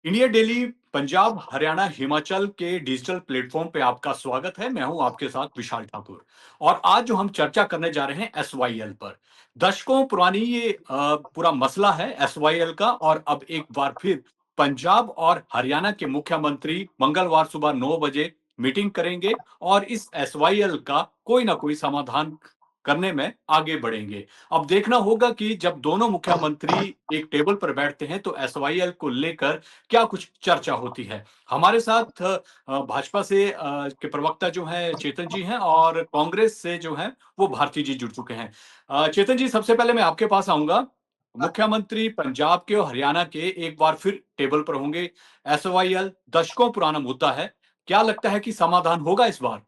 India daily Punjab, Haryana, Himachal के digital platform पे आपका स्वागत है। मैं हूं आपके साथ विशाल ठाकुर और आज जो हम चर्चा करने जा रहे हैं एसवाईएल पर। दशकों पुरानी ये पूरा मसला है एसवाईएल का और अब एक बार फिर पंजाब और हरियाणा के मुख्यमंत्री मंगलवार सुबह 9 बजे मीटिंग करेंगे और इस एसवाईएल का कोई ना कोई समाधान करने में आगे बढ़ेंगे। अब देखना होगा कि जब दोनों मुख्यमंत्री एक टेबल पर बैठते हैं तो एसवाईएल को लेकर क्या कुछ चर्चा होती है। हमारे साथ भाजपा से के प्रवक्ता जो हैं चेतन जी हैं और कांग्रेस से जो हैं वो भारती जी जुड़ चुके हैं। चेतन जी, सबसे पहले मैं आपके पास आऊंगा। मुख्यमंत्री पंजाब के और हरियाणा के एक बार फिर टेबल पर होंगे। एसवाईएल दशकों पुराना मुद्दा है। क्या लगता है कि समाधान होगा इस बार?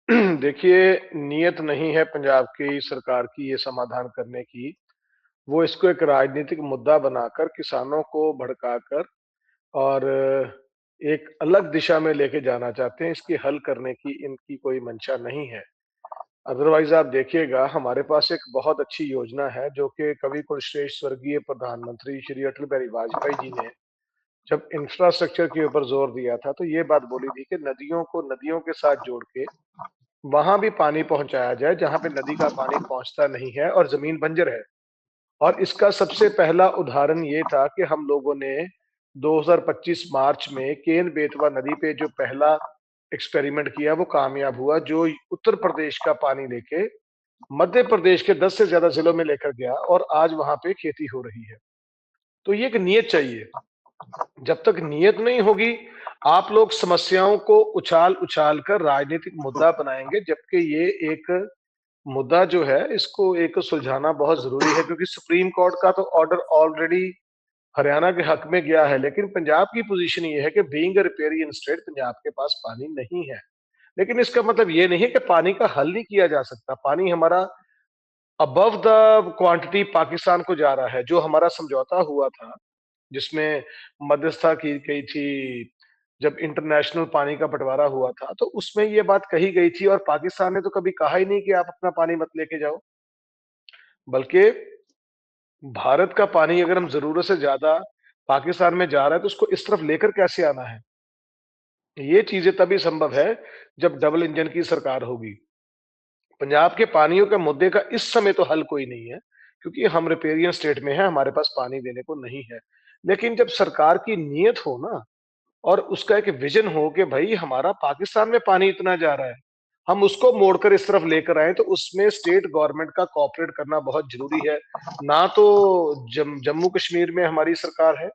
देखिए, नियत नहीं है पंजाब की सरकार की ये समाधान करने की। वो इसको एक राजनीतिक मुद्दा बनाकर किसानों को भड़काकर और एक अलग दिशा में लेके जाना चाहते हैं। इसकी हल करने की इनकी कोई मंशा नहीं है। अदरवाइज आप देखिएगा, हमारे पास एक बहुत अच्छी योजना है जो कि कवि कुलश्रेष्ठ स्वर्गीय प्रधानमंत्री श्री अटल बिहारी वाजपेयी जी ने जब इंफ्रास्ट्रक्चर के ऊपर जोर दिया था तो ये बात बोली थी कि नदियों को नदियों के साथ जोड़ के वहां भी पानी पहुंचाया जाए जहां पे नदी का पानी पहुंचता नहीं है और जमीन बंजर है। और इसका सबसे पहला उदाहरण ये था कि हम लोगों ने 2025 मार्च में केन बेतवा नदी पे जो पहला एक्सपेरिमेंट किया वो कामयाब हुआ, जो उत्तर प्रदेश का पानी लेके मध्य प्रदेश के 10 से ज्यादा जिलों में लेकर गया और आज वहां पे खेती हो रही है। तो ये एक नियत चाहिए। जब तक नियत नहीं होगी, आप लोग समस्याओं को उछाल उछाल कर राजनीतिक मुद्दा बनाएंगे, जबकि ये एक मुद्दा जो है इसको एक सुलझाना बहुत जरूरी है, क्योंकि सुप्रीम कोर्ट का तो ऑर्डर ऑलरेडी हरियाणा के हक में गया है। लेकिन पंजाब की पोजीशन ये है कि being a riparian state Punjab के पास पानी नहीं है। लेकिन इसका मतलब ये नहीं है कि पानी का हल नहीं किया जा सकता। पानी हमारा अबव द क्वांटिटी पाकिस्तान को जा रहा है। जो हमारा समझौता हुआ था जिसमें मध्यस्थता की गई थी, जब इंटरनेशनल पानी का बंटवारा हुआ था, तो उसमें ये बात कही गई थी और पाकिस्तान ने तो कभी कहा ही नहीं कि आप अपना पानी मत लेके जाओ। बल्कि भारत का पानी अगर हम जरूरत से ज्यादा पाकिस्तान में जा रहा है तो उसको इस तरफ लेकर कैसे आना है। ये चीजें तभी संभव है जब डबल इंजन की सरकार होगी। पंजाब के पानियों के मुद्दे का इस समय तो हल कोई नहीं है, क्योंकि हम रिपेरियन स्टेट में हैं, हमारे पास पानी देने को नहीं है। लेकिन जब सरकार की नीयत हो ना, और उसका एक विजन हो कि भाई हमारा पाकिस्तान में पानी इतना जा रहा है, हम उसको मोड़कर इस तरफ लेकर आए, तो उसमें स्टेट गवर्नमेंट का कोऑपरेट करना बहुत जरूरी है। ना तो जम्मू कश्मीर में हमारी सरकार है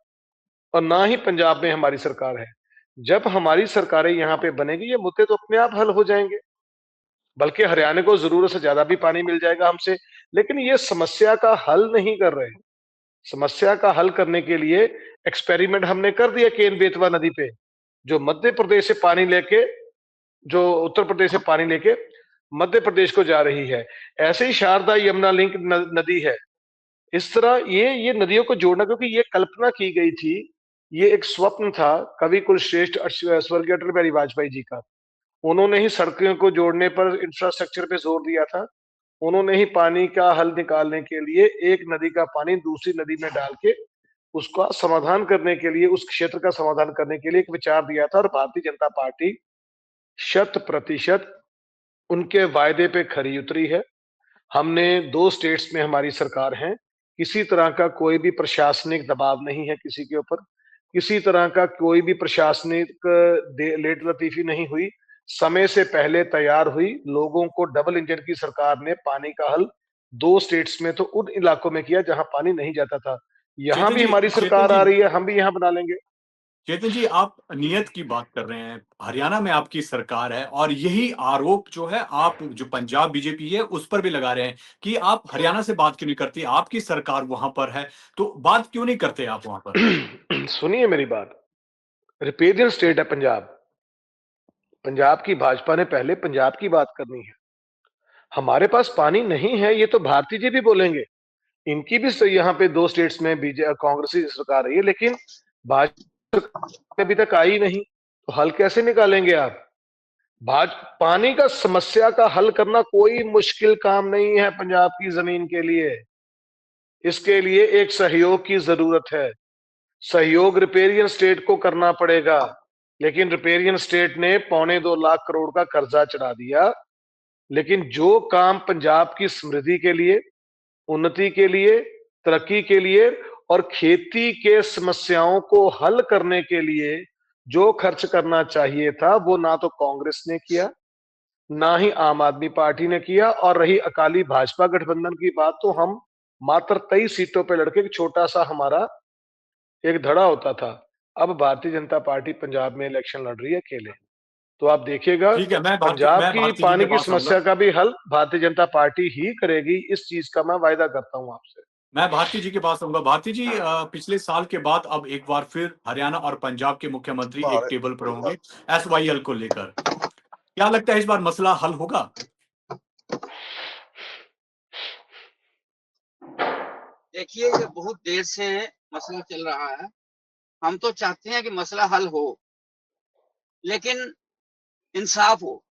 और ना ही पंजाब में हमारी सरकार है। जब हमारी सरकारें यहाँ पे बनेगी, ये मुद्दे तो अपने आप हल हो जाएंगे। बल्कि हरियाणा को जरूरत से ज्यादा भी पानी मिल जाएगा हमसे। लेकिन ये समस्या का हल नहीं कर रहे। समस्या का हल करने के लिए एक्सपेरिमेंट हमने कर दिया केन बेतवा नदी पे, जो मध्य प्रदेश से पानी लेके जो उत्तर प्रदेश से पानी लेके मध्य प्रदेश को जा रही है। ऐसे ही शारदा यमुना लिंक नदी है। इस तरह ये नदियों को जोड़ना, क्योंकि ये कल्पना की गई थी, ये एक स्वप्न था कवि कुलश्रेष्ठ स्वर्गीय अटल बिहारी वाजपेयी जी का। उन्होंने ही सड़कों को जोड़ने पर, इंफ्रास्ट्रक्चर पे जोर दिया था। उन्होंने ही पानी का हल निकालने के लिए एक नदी का पानी दूसरी नदी में डाल के उसका समाधान करने के लिए, उस क्षेत्र का समाधान करने के लिए एक विचार दिया था। और भारतीय जनता पार्टी शत प्रतिशत उनके वायदे पे खरी उतरी है। हमने 2 स्टेट्स में हमारी सरकार है। किसी तरह का कोई भी प्रशासनिक दबाव नहीं है किसी के ऊपर। किसी तरह का कोई भी प्रशासनिक लेट लतीफी नहीं हुई। समय से पहले तैयार हुई। लोगों को डबल इंजन की सरकार ने पानी का हल 2 स्टेट्स में तो उन इलाकों में किया जहां पानी नहीं जाता था। यहां चेतन भी जी, हमारी चेतन सरकार जी, आ रही है, हम भी यहां बना लेंगे। चेतन जी, आप नियत की बात कर रहे हैं। हरियाणा में आपकी सरकार है और यही आरोप जो है आप जो पंजाब बीजेपी है उस पर भी लगा रहे हैं कि आप हरियाणा से बात क्यों नहीं करती, आपकी सरकार वहां पर है तो बात क्यों नहीं करते आप वहां पर? सुनिए मेरी बात। रिपेरियन स्टेट है पंजाब। पंजाब की भाजपा ने पहले पंजाब की बात करनी है। हमारे पास पानी नहीं है, ये तो भारती जी भी बोलेंगे। इनकी भी यहाँ पे 2 स्टेट्स में बीजे कांग्रेस की सरकार रही है, लेकिन भाजपा अभी तक आई नहीं। तो हल कैसे निकालेंगे आप? भाज पानी का समस्या का हल करना कोई मुश्किल काम नहीं है पंजाब की जमीन के लिए। इसके लिए एक सहयोग की जरूरत है। सहयोग रिपेरियन स्टेट को करना पड़ेगा, लेकिन रिपेरियन स्टेट ने 2.25 करोड़ का कर्जा चढ़ा दिया। लेकिन जो काम पंजाब की समृद्धि के लिए, उन्नति के लिए, तरक्की के लिए और खेती के समस्याओं को हल करने के लिए जो खर्च करना चाहिए था, वो ना तो कांग्रेस ने किया, ना ही आम आदमी पार्टी ने किया। और रही अकाली भाजपा गठबंधन की बात, तो हम मात्र 23 सीटों पर लड़के एक छोटा सा हमारा एक धड़ा होता था। अब भारतीय जनता पार्टी पंजाब में इलेक्शन लड़ रही है अकेले। तो आप देखिएगा, ठीक है, पंजाब मैं की भारती जी पानी के की पास आऊंगा। समस्या का भी हल भारतीय जनता पार्टी ही करेगी, इस चीज का मैं वायदा करता हूं आपसे। मैं भारती जी के पास आऊंगा। भारती जी, पिछले साल के बाद अब एक बार फिर हरियाणा और पंजाब के मुख्यमंत्री एक टेबल पर होंगे एसवाईएल को लेकर। क्या लगता है इस बार मसला हल होगा? देखिए, ये बहुत देर से मसला चल रहा है। हम तो चाहते हैं कि मसला हल हो, लेकिन इंसाफ हो,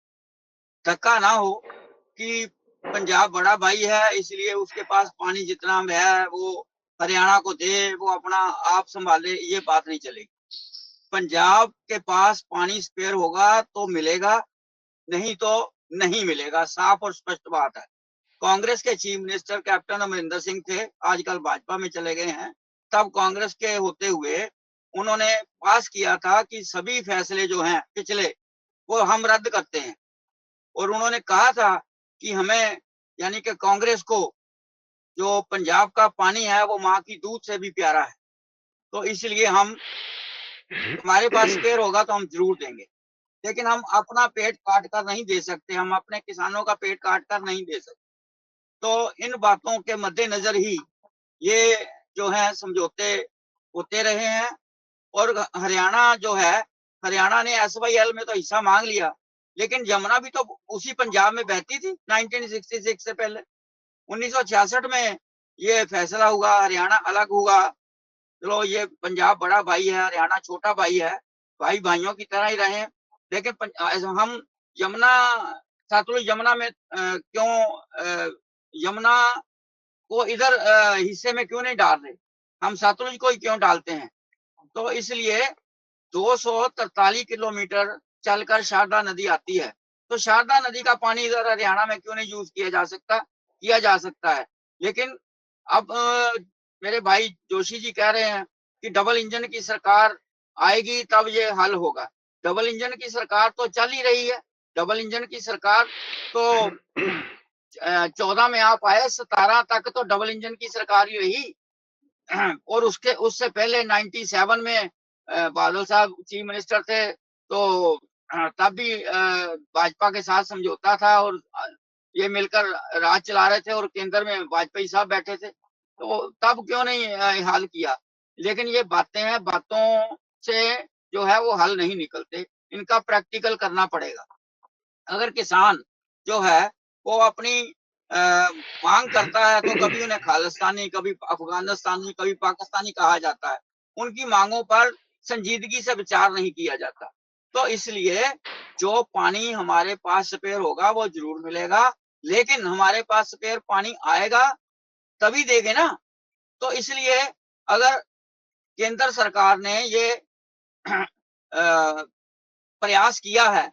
धक्का ना हो कि पंजाब बड़ा भाई है इसलिए उसके पास पानी जितना है वो हरियाणा को दे, वो अपना आप संभाले, ये बात नहीं चलेगी। पंजाब के पास पानी स्पेयर होगा तो मिलेगा, नहीं तो नहीं मिलेगा, साफ और स्पष्ट बात है। कांग्रेस के chief minister captain Amarinder Singh थे, आजकल भाजपा में चले गए हैं। तब कांग्रेस के होते हुए उन्होंने पास किया था कि सभी फैसले जो हैं पिछले, वो हम रद्द करते हैं। और उन्होंने कहा था कि हमें, यानी कि कांग्रेस को, जो पंजाब का पानी है वो माँ की दूध से भी प्यारा है, तो इसलिए हम, हमारे पास स्पेयर होगा तो हम जरूर देंगे। लेकिन हम अपना पेट काट कर नहीं दे सकते, हम अपने किसानों का पेट काट कर नहीं दे सकते। तो इन बातों के मद्देनजर ही ये जो है समझौते होते रहे हैं। और हरियाणा जो है, हरियाणा ने एसवाईएल में तो हिस्सा मांग लिया, लेकिन यमुना भी तो उसी पंजाब में बहती थी 1966 से पहले। 1966 में ये फैसला हुआ, हरियाणा अलग हुआ। चलो, ये पंजाब बड़ा भाई है, हरियाणा छोटा भाई है, भाई भाइयों की तरह ही रहे। लेकिन हम यमुना, सतलुज यमुना में क्यों यमुना को इधर हिस्से में क्यों नहीं डाल रहे, हम सतलुज को ही क्यों डालते हैं? तो इसलिए 243 किलोमीटर चलकर शारदा नदी आती है, तो शारदा नदी का पानी इधर हरियाणा में क्यों नहीं यूज किया जा सकता है। लेकिन अब मेरे भाई जोशी जी कह रहे हैं कि डबल इंजन की सरकार आएगी तब ये हल होगा। डबल इंजन की सरकार तो चल ही रही है। डबल इंजन की सरकार तो 14 में आप आए, 17 तक तो डबल इंजन की सरकार ही रही। और उससे पहले 97 में बादल साहब चीफ मिनिस्टर थे, तो तब भी भाजपा के साथ समझौता था और ये मिलकर राज चला रहे थे और केंद्र में वाजपेयी साहब बैठे थे, तो तब क्यों नहीं हल किया? लेकिन ये बातें हैं, बातों से जो है वो हल नहीं निकलते, इनका प्रैक्टिकल करना पड़ेगा। अगर किसान जो है वो अपनी मांग करता है तो कभी उन्हें खालिस्तानी, कभी अफगानिस्तानी, कभी पाकिस्तानी कहा जाता है। उनकी मांगों पर संजीदगी से विचार नहीं किया जाता। तो इसलिए जो पानी हमारे पास स्पेयर होगा वो जरूर मिलेगा, लेकिन हमारे पास स्पेयर पानी आएगा तभी देंगे ना। तो इसलिए अगर केंद्र सरकार ने ये प्रयास किया है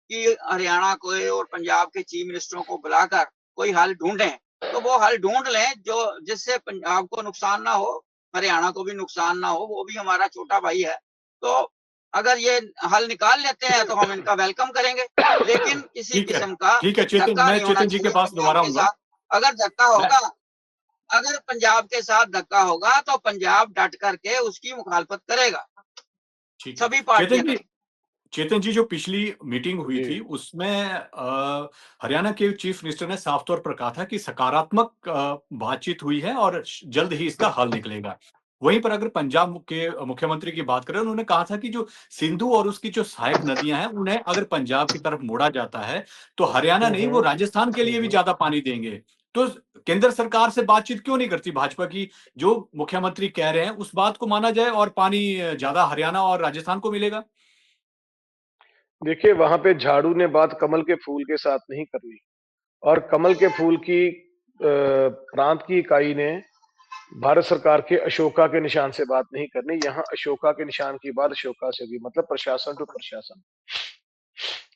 कि हरियाणा को और पंजाब के चीफ मिनिस्टरों को बुलाकर कोई हल ढूंढें, तो वो हल ढूंढ लें जो जिससे पंजाब को नुकसान ना हो, हरियाणा को भी नुकसान ना हो, वो भी हमारा छोटा भाई है। तो अगर ये हल निकाल लेते हैं तो हम इनका वेलकम करेंगे, लेकिन किसी ठीक है, किस्म का ठीक है चेतन, धक्का मैं नहीं होना चेतन जी के चाहिए पास पंजाब दोबारा के आऊंगा। साथ। अगर धक्का मैं होगा, अगर पंजाब के साथ धक्का होगा तो पंजाब डट करके उसकी मुखालफत करेगा, ठीक है सभी पार्टियां चेतन जी। करेंगी। चेतन जी, जो पिछली मीटिंग हुई जी, थी उसमें हरियाणा के चीफ मिनिस्टर ने साफ तौर पर कहा था कि सकारात्मक बातचीत हुई है और जल्द ही इसका हल निकलेगा। वहीं पर अगर पंजाब के मुख्यमंत्री की बात करें, उन्होंने कहा था कि जो सिंधु और उसकी जो सहायक नदियां हैं उन्हें अगर पंजाब की तरफ मोड़ा जाता है तो हरियाणा नहीं, वो राजस्थान के लिए भी ज्यादा पानी देंगे। तो केंद्र सरकार से बातचीत क्यों नहीं करती भाजपा की? जो मुख्यमंत्री कह रहे हैं उस बात को माना जाए और पानी ज्यादा हरियाणा और राजस्थान को मिलेगा। देखिए, वहां पे झाड़ू ने बात कमल के फूल के साथ नहीं करनी। और कमल के फूल की प्रांत की इकाई ने भारत सरकार के अशोका के निशान से बात नहीं करनी, यहाँ अशोका के निशान की बात अशोका से होगी, मतलब प्रशासन टू प्रशासन।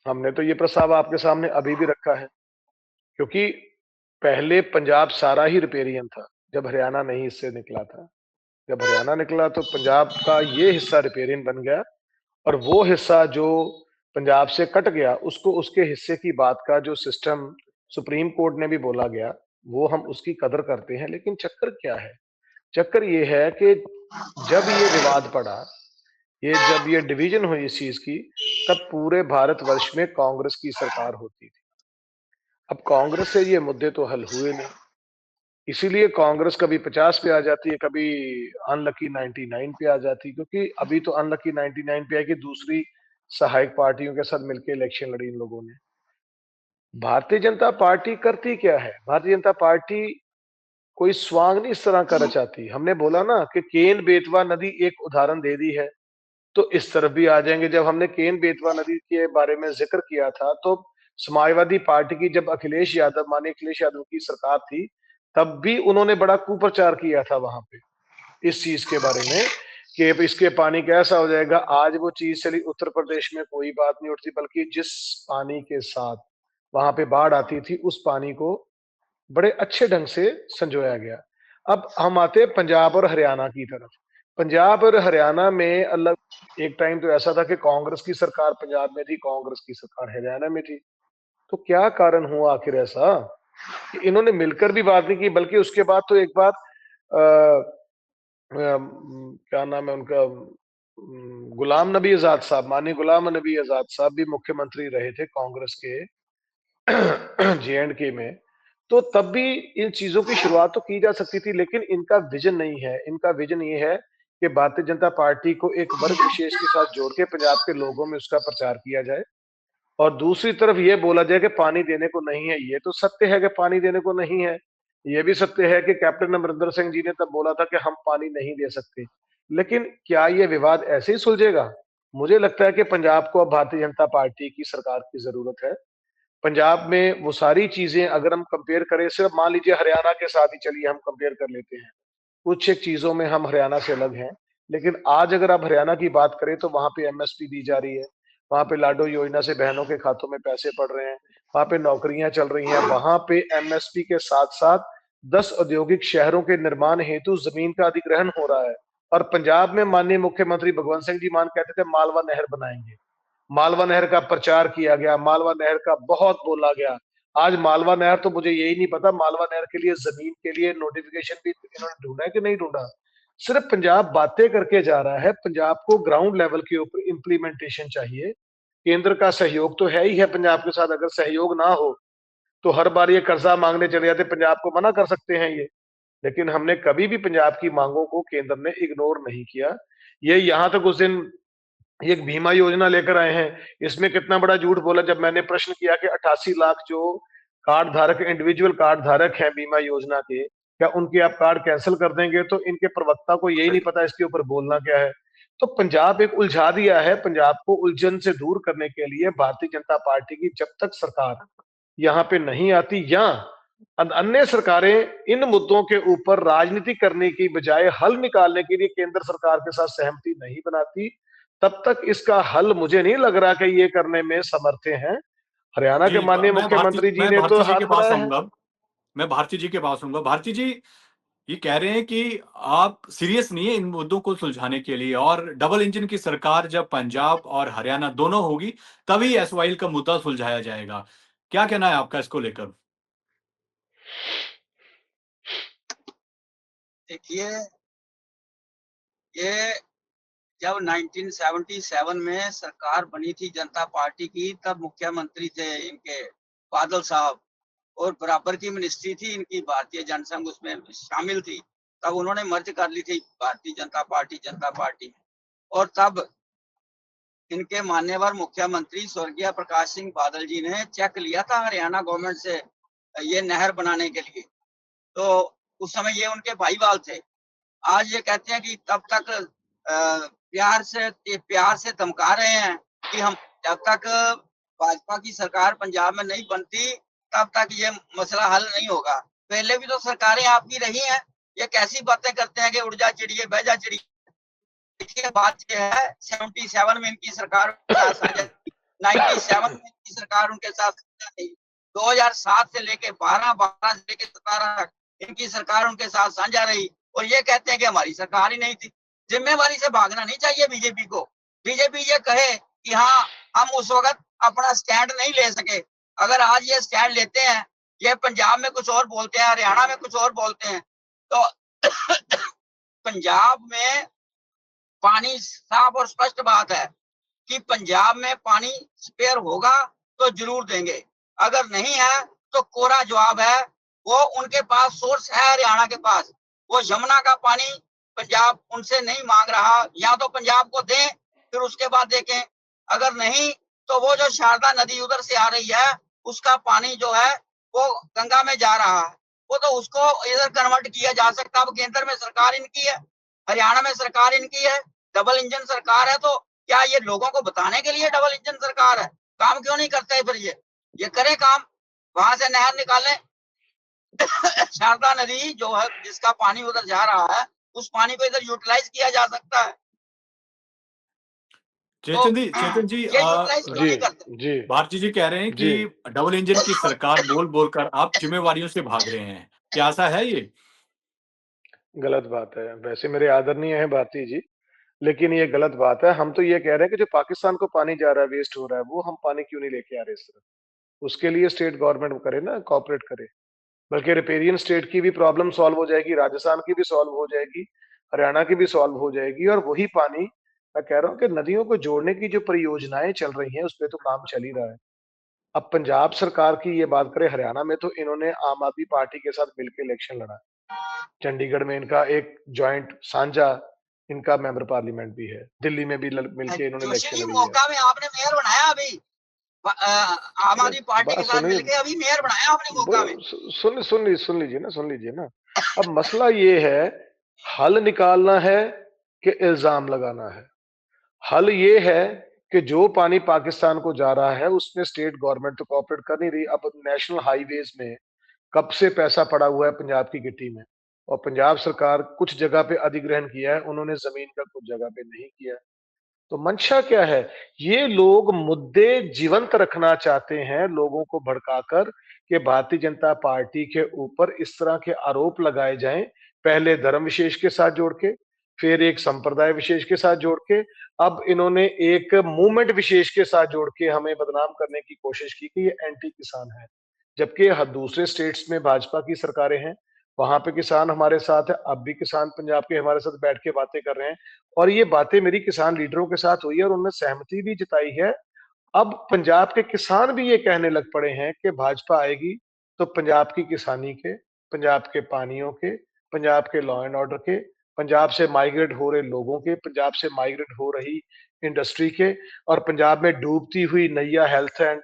हमने तो ये प्रस्ताव आपके सामने अभी भी रखा है, क्योंकि पहले पंजाब सारा ही रिपेरियन था, जब हरियाणा नहीं इससे निकला था। जब हरियाणा निकला तो पंजाब का ये हिस्सा रिपेरियन बन गया, और वो हिस्सा जो पंजाब से कट गया, उसको उसके हिस्से की बात का जो सिस्टम सुप्रीम कोर्ट ने भी बोला गया, वो हम उसकी कदर करते हैं। लेकिन चक्कर क्या है? चक्कर ये है कि जब ये विवाद पड़ा, जब ये डिवीजन हुई इस चीज की, तब पूरे भारतवर्ष में कांग्रेस की सरकार होती थी। अब कांग्रेस से ये मुद्दे तो हल हुए नहीं, इसीलिए कांग्रेस कभी 50 पे आ जाती है, कभी अनलकी 99 पे आ जाती है, क्योंकि अभी तो अनलकी 99 पे है कि दूसरी सहायक पार्टियों के साथ मिलकर इलेक्शन लड़ी इन लोगों ने। भारतीय जनता पार्टी करती क्या है? भारतीय जनता पार्टी कोई स्वांग नहीं इस तरह का रचाती। हमने बोला ना कि केन बेतवा नदी एक उदाहरण दे दी है, तो इस तरफ भी आ जाएंगे। जब हमने केन बेतवा नदी के बारे में जिक्र किया था, तो समाजवादी पार्टी की जब माननीय अखिलेश यादव की सरकार थी, तब भी उन्होंने बड़ा कुप्रचार किया था वहां पे इस चीज के बारे में कि इसके पानी कैसा हो जाएगा। आज वो चीज चली, उत्तर प्रदेश में कोई बात नहीं उठती, बल्कि जिस पानी के साथ वहां पे बाढ़ आती थी, उस पानी को बड़े अच्छे ढंग से संजोया गया। अब हम आते हैं पंजाब और हरियाणा की तरफ। पंजाब और हरियाणा में अलग, एक टाइम तो ऐसा था कि कांग्रेस की सरकार पंजाब में थी, कांग्रेस की सरकार हरियाणा में थी। तो क्या कारण हुआ आखिर ऐसा कि इन्होंने मिलकर भी बात नहीं की? बल्कि उसके बाद तो एक बार क्या नाम है उनका, गुलाम नबी आजाद साहब, माननीय गुलाम नबी आजाद साहब भी मुख्यमंत्री रहे थे कांग्रेस के जे&के में। तो तब भी इन चीजों की शुरुआत तो की जा सकती थी, लेकिन इनका विजन नहीं है। इनका विजन ये है कि भारतीय जनता पार्टी को एक वर्ग विशेष के साथ जोड़ के पंजाब के लोगों में उसका प्रचार किया जाए, और दूसरी तरफ ये बोला जाए कि पानी देने को नहीं है। ये तो सत्य है कि पानी देने को नहीं है, ये भी सत्य है कि कैप्टन अमरिंदर सिंह जी ने तब बोला था कि हम पानी नहीं दे सकते। लेकिन क्या ये विवाद ऐसे ही सुलझेगा? मुझे लगता है कि पंजाब को अब भारतीय जनता पार्टी की सरकार की जरूरत है। पंजाब में वो सारी चीजें अगर हम कंपेयर करें, सिर्फ मान लीजिए हरियाणा के साथ ही चलिए हम कंपेयर कर लेते हैं, कुछ एक चीजों में हम हरियाणा से अलग हैं। लेकिन आज अगर आप हरियाणा की बात करें तो वहां पे एमएसपी दी जा रही है, वहां पे लाडो योजना से बहनों के खातों में पैसे पड़ रहे हैं, वहां पे नौकरियां चल रही हैं, वहां पे एमएसपी के साथ साथ 10 औद्योगिक शहरों के निर्माण हेतु जमीन का अधिग्रहण हो रहा है। और पंजाब में माननीय मुख्यमंत्री भगवंत सिंह जी मान कहते थे मालवा नहर बनाएंगे, मालवा नहर का प्रचार किया गया, मालवा नहर का बहुत बोला गया। आज मालवा नहर तो मुझे यही नहीं पता, मालवा नहर के लिए जमीन के लिए नोटिफिकेशन भी इन्होंने ढूंढा है कि नहीं ढूंढा। सिर्फ पंजाब बातें करके जा रहा है। पंजाब को ग्राउंड लेवल के ऊपर इंप्लीमेंटेशन चाहिए। केंद्र का सहयोग तो है ही है पंजाब के साथ, अगर सहयोग ना हो तो हर बार ये कर्जा मांगने चले जाते, पंजाब को मना कर सकते हैं ये। लेकिन हमने कभी भी पंजाब की मांगों को केंद्र ने इग्नोर नहीं किया। ये यहाँ तक उस दिन एक बीमा योजना लेकर आए हैं, इसमें कितना बड़ा झूठ बोला जब मैंने प्रश्न किया कि 88 लाख जो कार्ड धारक, इंडिविजुअल कार्ड धारक हैं बीमा योजना के, क्या उनके आप कार्ड कैंसिल कर देंगे? तो इनके प्रवक्ता को यही नहीं पता इसके ऊपर बोलना क्या है। तो पंजाब एक उलझा दिया है। पंजाब को उलझन से दूर करने के लिए भारतीय जनता पार्टी की जब तक सरकार यहाँ पे नहीं आती, या अन्य सरकारें इन मुद्दों के ऊपर राजनीति करने की बजाय हल निकालने के लिए केंद्र सरकार के साथ सहमति नहीं बनाती, तब तक इसका हल मुझे नहीं लग रहा कि ये करने में समर्थ हैं। हरियाणा के जी, माननीय मुख्यमंत्री जी मैं ने तो भारती जी के हाथ पास बढ़ाया है। आऊंगा। मैं भारती जी के पास आऊंगा। भारती जी, ये कह रहे हैं कि आप सीरियस नहीं है इन मुद्दों को सुलझाने के लिए, और डबल इंजन की सरकार जब पंजाब और हरियाणा दोनों होगी तभी एसवाइएल का मुद्दा सुलझाया जाएगा। क्या कहना है आपका इसको लेकर? देखिए, ये जब 1977 में सरकार बनी थी जनता पार्टी की, तब मुख्यमंत्री थे इनके बादल साहब, और बराबर की मिनिस्ट्री थी इनकी, भारतीय जनसंघ उसमें शामिल थी। तब उन्होंने मर्ज कर ली थी भारतीय जनता पार्टी में। और तब इनके मान्यवर मुख्यमंत्री स्वर्गीय प्रकाश सिंह बादल जी ने चेक लिया था हरियाणा गवर्नमेंट से ये नहर बनाने के लिए। तो उस समय ये उनके भाईवाल थे। आज ये कहते हैं कि तब तक प्यार से धमका रहे हैं कि हम जब तक भाजपा की सरकार पंजाब में नहीं बनती तब तक ये मसला हल नहीं होगा। पहले भी तो सरकारें आपकी रही हैं, ये कैसी बातें करते हैं कि उड़ जा चिड़िए बह जा चिड़िए। देखिए बात ये है 77 में इनकी सरकार के साथ साझा, 97 में इनकी सरकार उनके साथ साझा नहीं, 2007 से लेके 12 से लेके 17 तक इनकी सरकार उनके साथ साझा रही, और ये कहते हैं कि हमारी सरकार ही नहीं थी। जिम्मेवारी से भागना नहीं चाहिए बीजेपी को। बीजेपी ये कहे कि हाँ हम उस वक्त अपना स्टैंड नहीं ले सके, अगर आज ये स्टैंड लेते हैं, ये पंजाब में कुछ और बोलते हैं, हरियाणा में कुछ और बोलते हैं, तो पंजाब में पानी साफ और स्पष्ट बात है कि पंजाब में पानी स्पेयर होगा तो जरूर देंगे, अगर नहीं है तो कोरा जवाब है। वो उनके पास सोर्स है हरियाणा के पास, वो यमुना का पानी पंजाब उनसे नहीं मांग रहा, या तो पंजाब को दें फिर उसके बाद देखें, अगर नहीं तो वो जो शारदा नदी उधर से आ रही है उसका पानी जो है वो गंगा में जा रहा है, वो तो उसको इधर कन्वर्ट किया जा सकता है। अब केंद्र में सरकार इनकी है, हरियाणा में सरकार इनकी है, डबल इंजन सरकार है, तो क्या ये लोगों को बताने के लिए डबल इंजन सरकार है? काम क्यों नहीं करते फिर ये करे काम, वहां से नहर निकालें। शारदा नदी जो है जिसका पानी उधर जा रहा है उस पानी को इधर यूटिलाइज किया जा सकता है, तो चेतन जी ये यूटिलाइज क्यों जी नहीं करते? जी भारती जी कह रहे हैं जी कि डबल इंजन की सरकार बोल बोलकर आप जिम्मेवारियों से भाग रहे हैं, क्या ऐसा है ये? गलत बात है। वैसे मेरे आदरणीय हैं भारती जी, लेकिन ये गलत बात है। हम तो ये कह रहे हैं कि जो पाकिस्तान को पानी जा रहा है, वेस्ट हो रहा है, वो हम पानी क्यों नहीं लेके आ रहे इस तरफ? उसके लिए स्टेट गवर्नमेंट करे ना, कॉपरेट करे। बल्कि रिपेरियन स्टेट की भी प्रॉब्लम सॉल्व हो जाएगी, राजस्थान की भी सॉल्व हो जाएगी, हरियाणा की भी सॉल्व हो जाएगी, और वही पानी मैं कह रहा हूँ कि नदियों को जोड़ने की जो परियोजनाएं चल रही हैं उस पे तो काम चल ही रहा है। अब पंजाब सरकार की ये बात करें, हरियाणा में तो इन्होंने आम आदमी पार्टी के साथ मिलकर इलेक्शन लड़ा। चंडीगढ़ में इनका एक जॉइंट साझा इनका मेंबर पार्लियामेंट भी है, दिल्ली में भी मिलके इन्होंने जोशी इलेक्शन जी लड़ी है। मौका में आपने मेयर बनाया अभी, आम अरे आदमी पार्टी के बात साथ सुनिए, मिलकर अभी मेयर बनाया आपने मौका में। सुन लीजिए ना। अब मसला ये है, हल निकालना है कि इल्जाम लगाना है? हल ये है कि जो पानी पाकिस्तान को जा रहा है उसमें स्टेट गवर्नमेंट तो कोऑपरेट कर नहीं रही। अब नेशनल हाईवेज में कब से पैसा पड़ा हुआ है पंजाब की गिट्टी में, और पंजाब सरकार कुछ जगह पे अधिग्रहण किया है, उन्होंने जमीन का कुछ जगह पे नहीं किया। तो मंशा क्या है? ये लोग मुद्दे जीवंत रखना चाहते हैं, लोगों को भड़काकर कि भारतीय जनता पार्टी के ऊपर इस तरह के आरोप लगाए जाएं, पहले धर्म विशेष के साथ जोड़ के, फिर एक संप्रदाय विशेष के साथ जोड़ के, अब इन्होंने एक मूवमेंट विशेष के साथ जोड़ के हमें बदनाम करने की कोशिश की कि ये एंटी किसान है। जबकि दूसरे स्टेट्स में भाजपा की सरकारें हैं, वहां पे किसान हमारे साथ है, अब भी किसान पंजाब के हमारे साथ बैठ के बातें कर रहे हैं, और ये बातें मेरी किसान लीडरों के साथ हुई है और उन्होंने सहमति भी जताई है। अब पंजाब के किसान भी ये कहने लग पड़े हैं कि भाजपा आएगी तो पंजाब की किसानी के, पंजाब के पानियों के, पंजाब के लॉ एंड ऑर्डर के, पंजाब से माइग्रेट हो रहे लोगों के, पंजाब से माइग्रेट हो रही इंडस्ट्री के, और पंजाब में डूबती हुई नैया हेल्थ एंड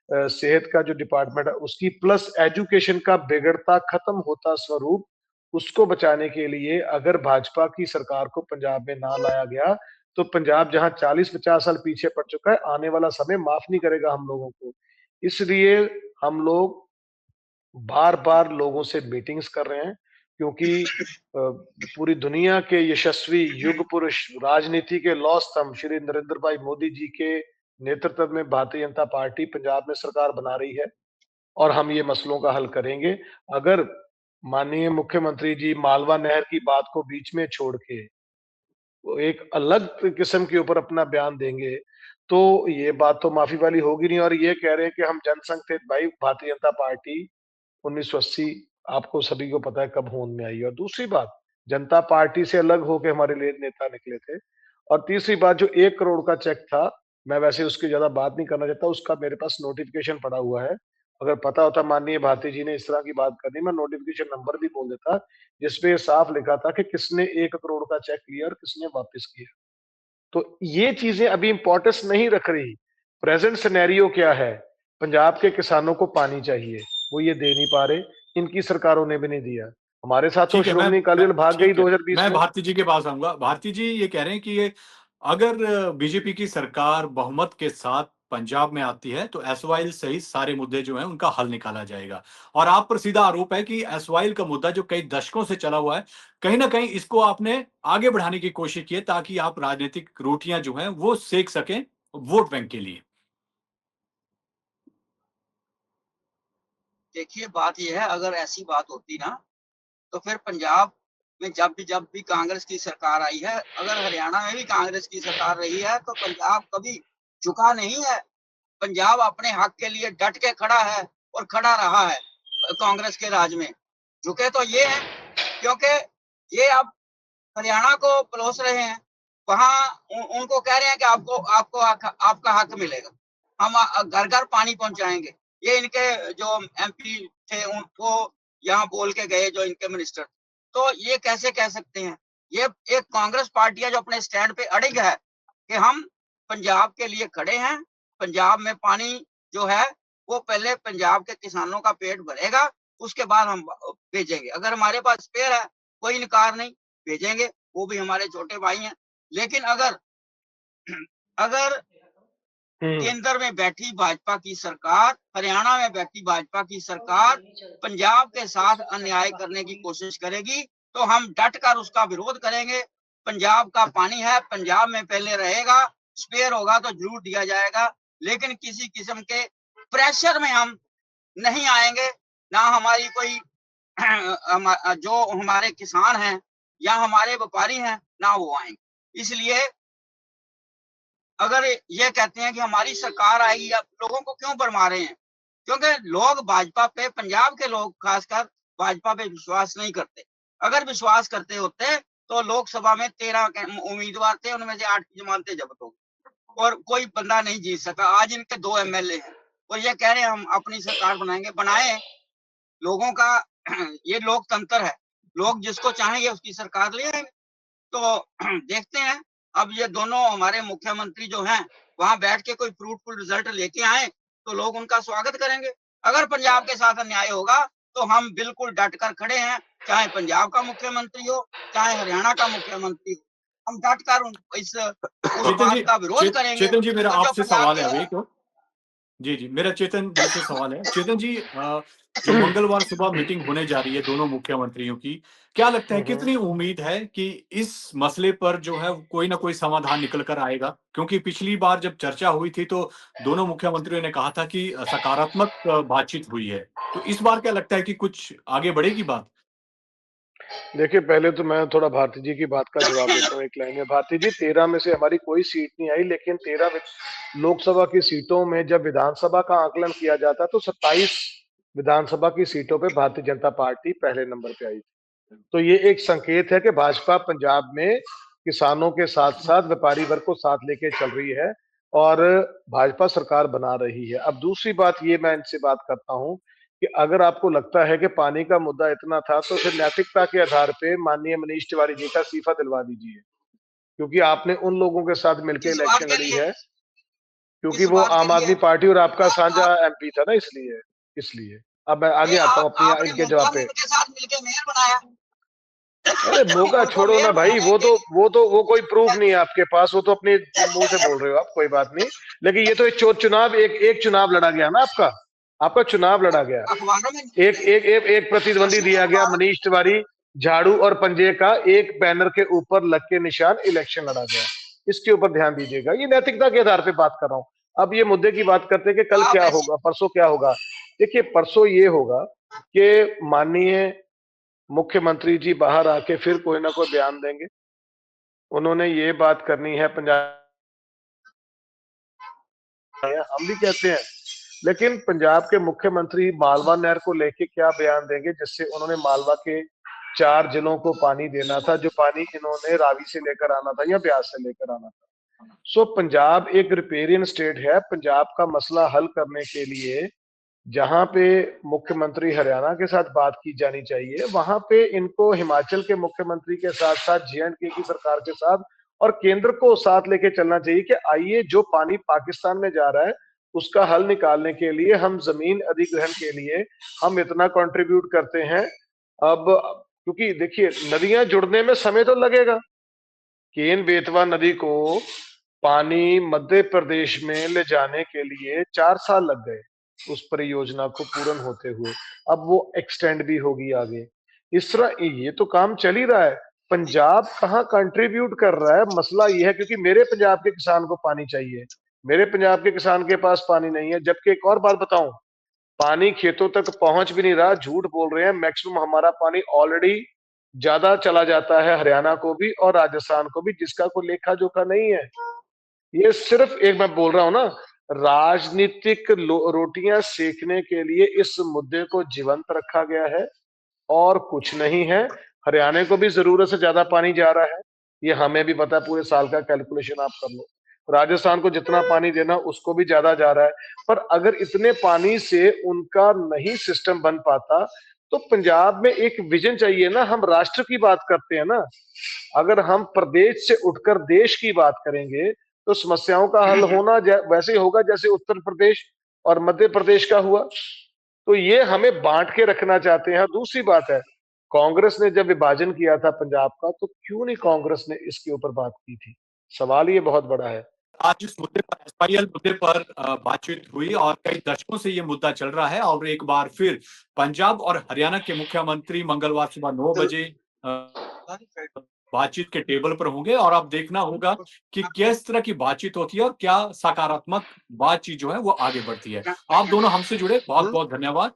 सेहत का जो डिपार्टमेंट है उसकी, प्लस एजुकेशन का बिगड़ता खत्म होता स्वरूप, उसको बचाने के लिए अगर भाजपा की सरकार को पंजाब में ना लाया गया तो पंजाब जहां 40-50 साल पीछे पड़ चुका है, आने वाला समय माफ नहीं करेगा हम लोगों को। इसलिए हम लोग बार बार लोगों से मीटिंग्स कर रहे हैं, क्योंकि पूरी दुनिया के यशस्वी युग पुरुष, राजनीति के लौह स्तंभ श्री नरेंद्र भाई मोदी जी के नेतृत्व में भारतीय जनता पार्टी पंजाब में सरकार बना रही है, और हम ये मसलों का हल करेंगे। अगर माननीय मुख्यमंत्री जी मालवा नहर की बात को बीच में छोड़ के वो एक अलग किस्म के ऊपर अपना बयान देंगे, तो ये बात तो माफी वाली होगी नहीं। और ये कह रहे हैं कि हम जनसंघ थे, भाई भारतीय जनता पार्टी 1980 आपको सभी को पता है कब होंद में आई। और दूसरी बात, जनता पार्टी से अलग होके हमारे लिए नेता निकले थे। और तीसरी बात, जो 1 करोड़ का चेक था, मैं वैसे उसकी ज्यादा बात नहीं करना चाहता, उसका मेरे पास नोटिफिकेशन पड़ा हुआ है। अगर पता होता माननीय भारती जी ने इस तरह की बात करनी, मैं नोटिफिकेशन नंबर भी बोल देता, जिसपे ये साफ लिखा था कि किसने 1 करोड़ का चेक लिया और किसने वापस किया। तो ये चीजें अभी इंपॉर्टेंस नहीं रख रही। प्रेजेंट सिनेरियो क्या है? पंजाब के किसानों को पानी चाहिए, वो ये दे नहीं पा रहे, इनकी सरकारों ने भी नहीं दिया। हमारे साथ तो ठीक है, श्रोमणी अकाली दल भाग गई ठीक है, 2020 मैं में। भारती जी के पास आऊंगा। भारती जी ये कह रहे हैं कि ये अगर बीजेपी की सरकार बहुमत के साथ पंजाब में आती है तो एसवाइएल सहित सारे मुद्दे जो हैं उनका हल निकाला जाएगा। और आप पर सीधा आरोप है कि एसवाइएल का मुद्दा जो कई दशकों से चला हुआ है, कहीं न कहीं इसको आपने आगे बढ़ाने की कोशिश की है ताकि आप राजनीतिक रोटियाँ जो हैं वो सेक सकें वोट बैंक के लिए। देखिए बात ये है, अगर ऐसी बात होती ना, तो फिर पंजाब में जब भी कांग्रेस की सरकार आई है, अगर हरियाणा में भी कांग्रेस की सरकार रही है, तो पंजाब कभी झुका नहीं है। पंजाब अपने हक के लिए डट के खड़ा है और खड़ा रहा है कांग्रेस के राज में। झुके तो ये है क्योंकि ये अब हरियाणा को पलोस रहे हैं, वहां उनको कह रहे हैं कि आपको आपको आपका हक मिलेगा, हम घर घर पानी पहुंचाएंगे। ये इनके जो एमपी थे उनको यहाँ बोल के गए, जो इनके मिनिस्टर। तो ये कैसे कह सकते हैं? ये एक कांग्रेस पार्टी है जो अपने स्टैंड पे अड़िग है कि हम पंजाब के लिए खड़े हैं। पंजाब में पानी जो है वो पहले पंजाब के किसानों का पेट भरेगा, उसके बाद हम भेजेंगे। अगर हमारे पास स्पेयर है, कोई इनकार नहीं, भेजेंगे, वो भी हमारे छोटे भाई हैं। लेकिन अगर अगर केंद्र में बैठी भाजपा की सरकार, हरियाणा में बैठी भाजपा की सरकार पंजाब के साथ अन्याय करने की कोशिश करेगी, तो हम डट कर उसका विरोध करेंगे। पंजाब का पानी है, पंजाब में पहले रहेगा, स्पेयर होगा तो जरूर दिया जाएगा, लेकिन किसी किस्म के प्रेशर में हम नहीं आएंगे। ना हमारी कोई जो हमारे किसान हैं या हमारे व्यापारी हैं, ना वो आएंगे। इसलिए अगर ये कहते हैं कि हमारी सरकार आएगी, आप लोगों को क्यों भरमा रहे हैं? क्योंकि लोग भाजपा पे, पंजाब के लोग खासकर भाजपा पे विश्वास नहीं करते। अगर विश्वास करते होते तो लोकसभा में 13 उम्मीदवार थे, उनमें से 8 की जमानतें जब्त हो गई और कोई बंदा नहीं जीत सका। आज इनके 2 एमएलए हैं और ये कह रहे हैं हम अपनी सरकार बनाएंगे। बनाए, लोगों का ये लोकतंत्र है, लोग जिसको चाहेंगे उसकी सरकार ले आएंगे। तो देखते हैं, अब ये दोनों हमारे मुख्यमंत्री जो हैं वहां बैठ के कोई फ्रूटफुल रिजल्ट लेके आए तो लोग उनका स्वागत करेंगे। अगर पंजाब के साथ अन्याय होगा तो हम बिल्कुल डट कर खड़े हैं, चाहे पंजाब का मुख्यमंत्री हो, चाहे हरियाणा का मुख्यमंत्री हो, हम डट कर इस उत्पाद का विरोध करेंगे। चेतन जी मेरा और जो आपसे पंजाब सवाल है अभी के तो। जी, जी, मेरा चेतन जी से सवाल है। चेतन जी, जो मंगलवार सुबह मीटिंग होने जा रही है दोनों मुख्यमंत्रियों की, क्या लगता है कितनी उम्मीद है कि इस मसले पर जो है कोई ना कोई समाधान निकल कर आएगा? क्योंकि पिछली बार जब चर्चा हुई थी तो दोनों मुख्यमंत्रियों ने कहा था कि सकारात्मक बातचीत हुई है। तो इस बार क्या लगता है कि कुछ आगे बढ़ेगी बात? देखिए, पहले तो मैं थोड़ा भारती जी की बात का जवाब देता हूँ एक लाइन में। भारती जी, 13 में से हमारी कोई सीट नहीं आई, लेकिन 13 लोकसभा की सीटों में जब विधानसभा का आकलन किया जाता तो 27 विधानसभा की सीटों पे भारतीय जनता पार्टी पहले नंबर पे आई थी। तो ये एक संकेत है कि भाजपा पंजाब में किसानों के साथ साथ व्यापारी वर्ग को साथ लेके चल रही है और भाजपा सरकार बना रही है। अब दूसरी बात ये मैं इनसे बात करता हूँ कि अगर आपको लगता है कि पानी का मुद्दा इतना था तो फिर नैतिकता के आधार पे माननीय मनीष तिवारी जी का इस्तीफा दिलवा दीजिए, क्योंकि आपने उन लोगों के साथ मिलकर इस बात इलेक्शन के लड़ी लिए है, क्योंकि इस वो बात के आम लिए आदमी पार्टी और आपका साझा आप एमपी था ना, इसलिए इसलिए अब मैं ये आगे आता हूँ अपनी आपने इनके मौका जवाब में पे। उनके साथ मिलकर मेयर बनाया। अरे मौका उनको छोड़ो ना मेयर भाई, बनाने के वो कोई प्रूफ नहीं है आपके पास, वो तो अपने मुंह से बोल रहे हो आप, कोई बात नहीं। लेकिन ये तो चुनाव एक चुनाव लड़ा गया ना, आपका आपका चुनाव लड़ा गया। अखबारों में एक प्रतिद्वंदी इसलिए दिया गया, अखबारों मनीष तिवारी, झाड़ू और पंजे का एक बैनर के ऊपर लग के निशान इलेक्शन लड़ा गया। इसके ऊपर ध्यान दीजिएगा, ये नैतिकता के आधार पे बात कर रहा हूं। अब ये मुद्दे की बात करते हैं कि कल आप क्या ऐसी होगा, परसों क्या होगा। देखिए, परसों ये होगा कि माननीय मुख्यमंत्री जी बाहर आके फिर कोई ना कोई बयान देंगे। उन्होंने ये बात करनी है, पंजाब हम भी कहते हैं, लेकिन पंजाब के मुख्यमंत्री मालवा नहर को लेके क्या बयान देंगे, जिससे उन्होंने मालवा के 4 जिलों को पानी देना था, जो पानी इन्होंने रावी से लेकर आना था या ब्यास से लेकर आना था। सो पंजाब एक रिपेरियन स्टेट है। पंजाब का मसला हल करने के लिए जहां पे मुख्यमंत्री हरियाणा के साथ बात की जानी चाहिए, वहां पे इनको हिमाचल के मुख्यमंत्री के साथ साथ जे&के की सरकार के साथ और केंद्र को साथ लेके चलना चाहिए कि आइए, जो पानी पाकिस्तान में जा रहा है उसका हल निकालने के लिए हम जमीन अधिग्रहण के लिए हम इतना कंट्रीब्यूट करते हैं। अब क्योंकि देखिए, नदियां जुड़ने में समय तो लगेगा। केन बेतवा नदी को पानी मध्य प्रदेश में ले जाने के लिए 4 साल लग गए उस परियोजना को पूर्ण होते हुए। अब वो एक्सटेंड भी होगी आगे। इस तरह ये तो काम चल ही रहा है। पंजाब कहाँ कंट्रीब्यूट कर रहा है, मसला ये है, क्योंकि मेरे पंजाब के किसान को पानी चाहिए, मेरे पंजाब के किसान के पास पानी नहीं है। जबकि एक और बात बताऊं, पानी खेतों तक पहुंच भी नहीं रहा, झूठ बोल रहे हैं। मैक्सिमम हमारा पानी ऑलरेडी ज्यादा चला जाता है हरियाणा को भी और राजस्थान को भी, जिसका कोई लेखा जोखा नहीं है। ये सिर्फ एक मैं बोल रहा हूं ना, राजनीतिक रोटियां सेकने के लिए इस मुद्दे को जीवंत रखा गया है और कुछ नहीं है। हरियाणा को भी जरूरत से ज्यादा पानी जा रहा है, ये हमें भी पता है, पूरे साल का कैलकुलेशन आप कर लो। राजस्थान को जितना पानी देना उसको भी ज्यादा जा रहा है। पर अगर इतने पानी से उनका नहीं सिस्टम बन पाता तो पंजाब में एक विजन चाहिए ना। हम राष्ट्र की बात करते हैं ना, अगर हम प्रदेश से उठकर देश की बात करेंगे तो समस्याओं का हल होना वैसे ही होगा जैसे उत्तर प्रदेश और मध्य प्रदेश का हुआ। तो ये हमें बांट के रखना चाहते हैं। दूसरी बात है, कांग्रेस ने जब विभाजन किया था पंजाब का, तो क्यों नहीं कांग्रेस ने इसके ऊपर बात की थी? सवाल ये बहुत बड़ा है। आज इस मुद्दे पर, एसवाईएल मुद्दे पर बातचीत हुई और कई दशकों से ये मुद्दा चल रहा है। और एक बार फिर पंजाब और हरियाणा के मुख्यमंत्री मंगलवार सुबह 9 बजे बातचीत के टेबल पर होंगे और अब देखना होगा कि किस तरह की बातचीत होती है और क्या सकारात्मक बातचीत जो है वो आगे बढ़ती है। आप दोनों हमसे जुड़े, बहुत बहुत धन्यवाद।